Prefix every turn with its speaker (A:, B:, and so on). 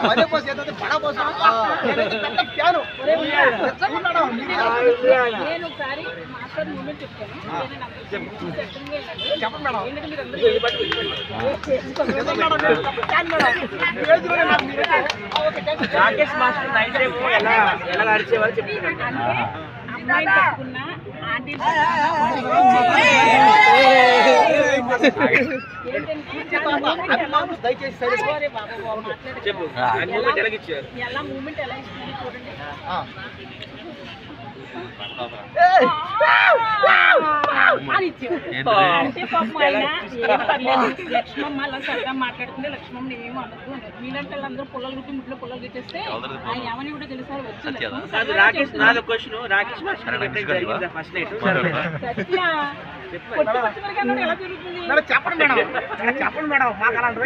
A: మరే బస్ ఏదైతే బడా బస్ నేనైతే పెద్ద ఫ్యాను.
B: నేను ఒకసారి మాస్టర్ మూమెంట్ చెప్తాను.
A: చెప్పండి madam.
C: Rakesh master night time ఎలా అరిచేవారు చెప్తున్నాను.
B: అమ్మాయి తప్పుకున్నా ఆంటీ
A: దయచేసి సైడ్
C: చెప్పు మూమెంట్ ఎలాగిచ్చారు.
B: ఎలా మూమెంట్ ఎలా ఇస్తుంది చూడండి. అని ఇచ్చారు. అంటే పాపం ఆయన ఏం పర్లేదు. లక్ష్మమ్మ అలా సరదా మాట్లాడుతుంటే లక్ష్మమ్మ ఏమో అనద్దు అన్నారు. మీలాంటి వాళ్ళందరూ పొలాలు గుట్టి ముట్లో పొలాలు గుట్టేస్తే ఆయన ఏమని కూడా తెలుసా వచ్చి
C: రాకేష్ నాలుగు question Rakesh master first night
B: Satya ఎలా జరుగుతుంది
A: చెప్పండి మేడం. చెప్పండి మేడం. మాకు అలాంటి